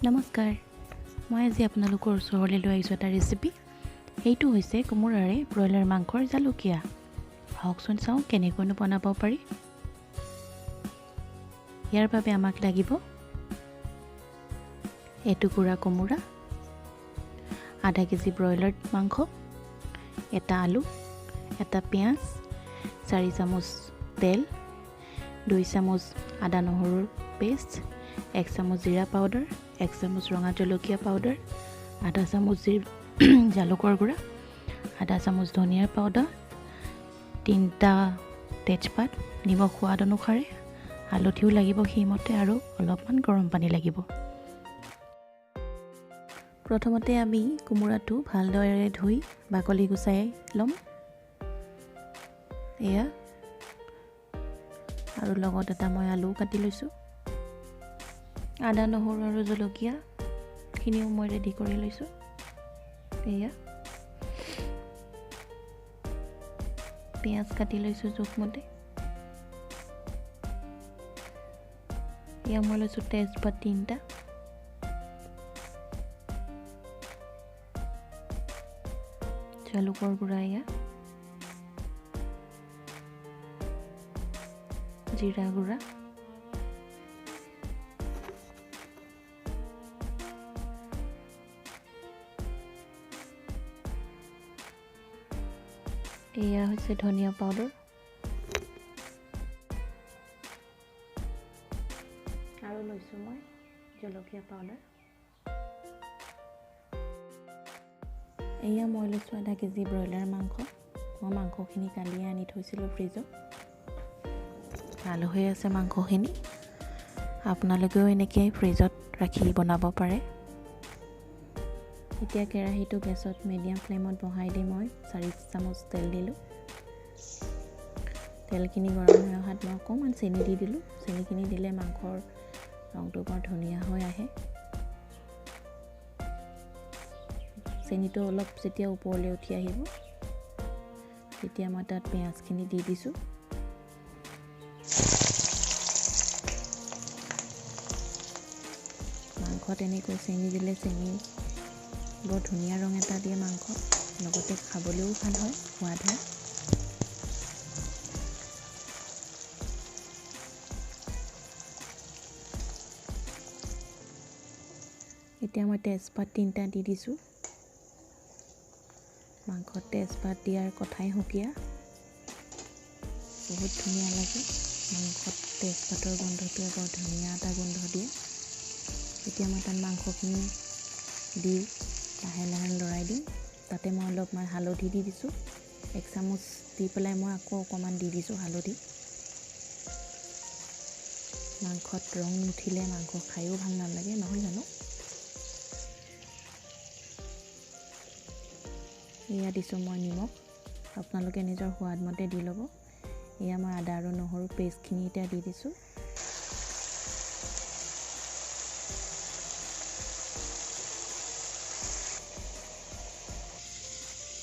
নমস্কাৰ, মই আজি আপোনালোকৰ ওচৰলৈ লৈ আহিছোঁ এটা ৰেচিপি। এইটো হৈছে কোমোৰাৰে ব্ৰইলাৰ মাংসৰ জালুকীয়া। আহকচোন চাওঁ কেনেকৈনো বনাব পাৰি। ইয়াৰ বাবে আমাক লাগিব এটুকুৰা কোমোৰা, আধা কেজি ব্ৰইলাৰ মাংস, এটা আলু, এটা পিঁয়াজ, 4 চামুচ তেল, 2 চামুচ আদা নহৰুৰ পেষ্ট, 1 চামুচ জিৰা পাউডাৰ, 1 চামুচ ৰঙা জলকীয়া পাউডাৰ, আধা চামুচ জালুকৰ গুড়া, আধা চামুচ ধনিয়াৰ পাউডাৰ, 3টা তেজপাত, নিমখ সোৱাদ অনুসাৰে, হালধিও লাগিব সেইমতে আৰু অলপমান গৰম পানী লাগিব। প্ৰথমতে আমি কোমোৰাটো ভালদৰে ধুই বাকলি গুচাই ল'ম। এয়া আৰু লগত এটা মই আলু কাটি লৈছোঁ। আদা নহৰু আৰু জলকীয়াখিনিও মই ৰেডি কৰি লৈছোঁ। এয়া পিঁয়াজ কাটি লৈছোঁ জোখমতে। এয়া মই লৈছোঁ তেজপাত 3টা, জালুকৰ গুড়া, এয়া জিৰা গুড়া, এয়া হৈছে ধনিয়া পাউডাৰ আৰু লৈছোঁ মই জলকীয়া পাউডাৰ। এয়া মই লৈছোঁ আধা কেজি ব্ৰইলাৰ মাংস। মই মাংসখিনি কালিয়ে আনি থৈছিলোঁ ফ্ৰিজত। ভাল হৈ আছে মাংসখিনি। আপোনালোকেও এনেকৈ ফ্ৰিজত ৰাখি বনাব পাৰে। এতিয়া কেৰাহীটো গেছত মিডিয়াম ফ্লেমত বহাই দি মই 4 চামুচ তেল দিলোঁ। তেলখিনি গৰম হৈ অহাত মই অকণমান চেনি দি দিলোঁ। চেনিখিনি দিলে মাংসৰ ৰংটো বৰ ধুনীয়া হৈ আহে। চেনিটো অলপ যেতিয়া ওপৰলৈ উঠি আহিব তেতিয়া মই তাত পিঁয়াজখিনি দি দিছোঁ। মাংসত এনেকৈ চেনি দিলে চেনি বৰ ধুনীয়া ৰং এটা দিয়ে মাংসত, লগতে খাবলৈও ভাল হয়, সোৱাদ হয়। এতিয়া মই তেজপাত 3টা দি দিছোঁ। মাংসত তেজপাত দিয়াৰ কথাই সুকীয়া, বহুত ধুনীয়া লাগে। মাংসত তেজপাতৰ গোন্ধটোৱে বৰ ধুনীয়া এটা গোন্ধ দিয়ে। এতিয়া মই তাত মাংসখিনি দি লাহে লাহে লৰাই দিম। তাতে মই অলপমান হালধি দি দিছোঁ। 1 চামুচ দি পেলাই মই আকৌ অকণমান দি দিছোঁ হালধি। মাংসত ৰং নুঠিলে মাংস খায়ো ভাল নালাগে, নহয় জানো? এয়া দিছোঁ মই নিমখ। আপোনালোকে নিজৰ সোৱাদ মতে দি ল'ব। এয়া মই আদা আৰু নহৰু পেষ্টখিনি এতিয়া দি দিছোঁ।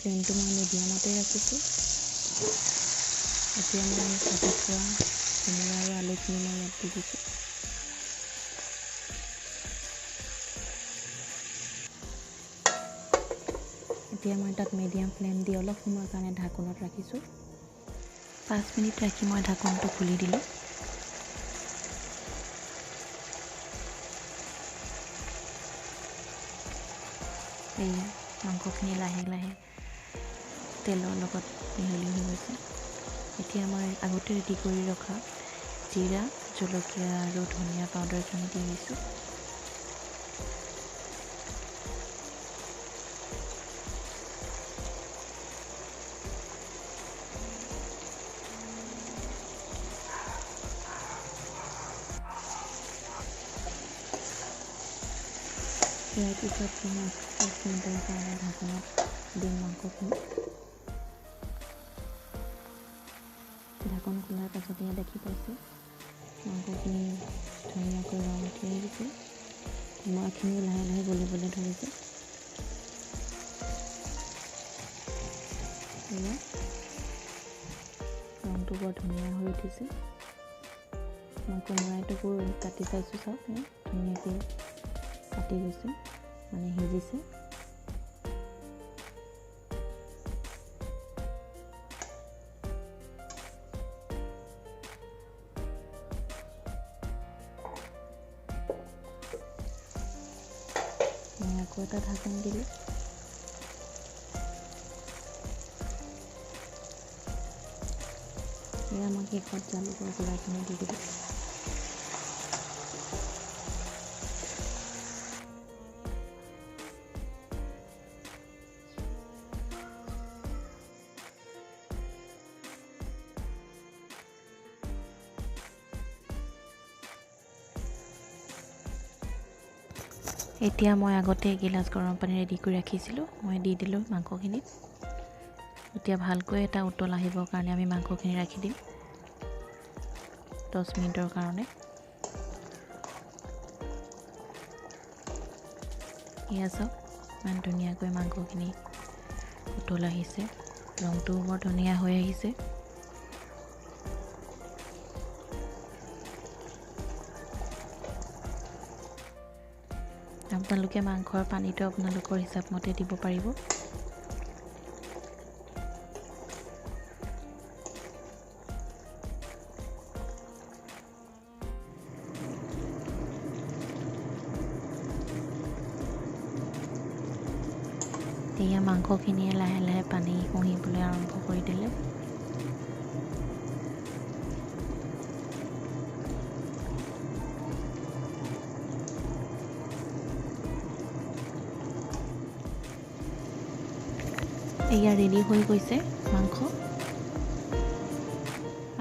ফ্লেমটো মই মিডিয়ামতে ৰাখিছোঁ। এতিয়া মই কাটি থোৱা কোমোৰা আৰু আলুখিনি মই ইয়াত দি দিছোঁ। এতিয়া মই তাত মিডিয়াম ফ্লেম দি অলপ সময়ৰ কাৰণে ঢাকোনত ৰাখিছোঁ। 5 মিনিট ৰাখি মই ঢাকনটো খুলি দিলোঁ। এয়া মাংসখিনি লাহে লাহে তেলৰ লগত মিহলি হৈ গৈছে। এতিয়া মই আগতে ৰেডি কৰি ৰখা জিৰা, জলকীয়া আৰু ধনিয়া পাউডাৰখিনি দি দিছোঁ। ইয়াৰ পিছত মই 5 মিনিটৰ কাৰণে ঢাকনত দিম মাংসখিনি। ঢাকন খোলাৰ পাছত ইয়াত দেখি পাইছোঁ মাংসখিনি ধুনীয়াকৈ ৰং উঠি আহিছে। কোমোৰাখিনিও লাহে লাহে গলিবলৈ ধৰিছে। এয়া ৰংটো বৰ ধুনীয়া হৈ উঠিছে। মই কোমোৰাটো কাটি চাইছোঁ, চাওক ধুনীয়াকৈ ফাটি গৈছে, মানে সিজিছে। মই আকৌ এটা ঢাকন দিলোঁ। এয়া মই শেষত জালুকৰ গুড়াখিনি দি দিলোঁ। এতিয়া মই আগতে এগিলাচ গৰম পানী ৰেডি কৰি ৰাখিছিলোঁ, মই দি দিলোঁ মাংসখিনিত। এতিয়া ভালকৈ এটা উতল আহিবৰ কাৰণে আমি মাংসখিনি ৰাখি দিম 10 মিনিটৰ কাৰণে। এয়া চাওক, ইমান ধুনীয়াকৈ মাংসখিনি উতল আহিছে, ৰংটোও বৰ ধুনীয়া হৈ আহিছে। আপোনালোকে মাংসৰ পানীটো আপোনালোকৰ হিচাপমতে দিব পাৰিব। এয়া মাংসখিনিয়ে লাহে লাহে পানী শুহিবলৈ আৰম্ভ কৰি দিলে। এয়া ৰেডি হৈ গৈছে মাংস।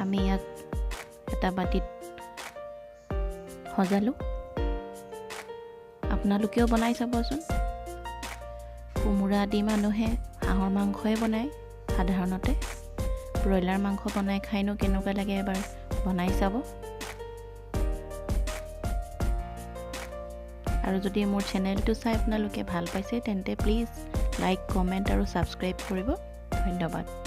আমি ইয়াক এটা বাটিত সজালোঁ। আপোনালোকেও বনাই চাবচোন। কোমোৰা দি মানুহে হাঁহৰ মাংসই বনায় সাধাৰণতে। ব্ৰইলাৰ মাংস বনাই খাইনো কেনেকুৱা লাগে এবাৰ বনাই চাব। আৰু যদি মোৰ চেনেলটো চাই আপোনালোকে ভাল পাইছে তেন্তে প্লিজ লাইক, কমেণ্ট আৰু ছাবস্ক্ৰাইব কৰিব। ধন্যবাদ।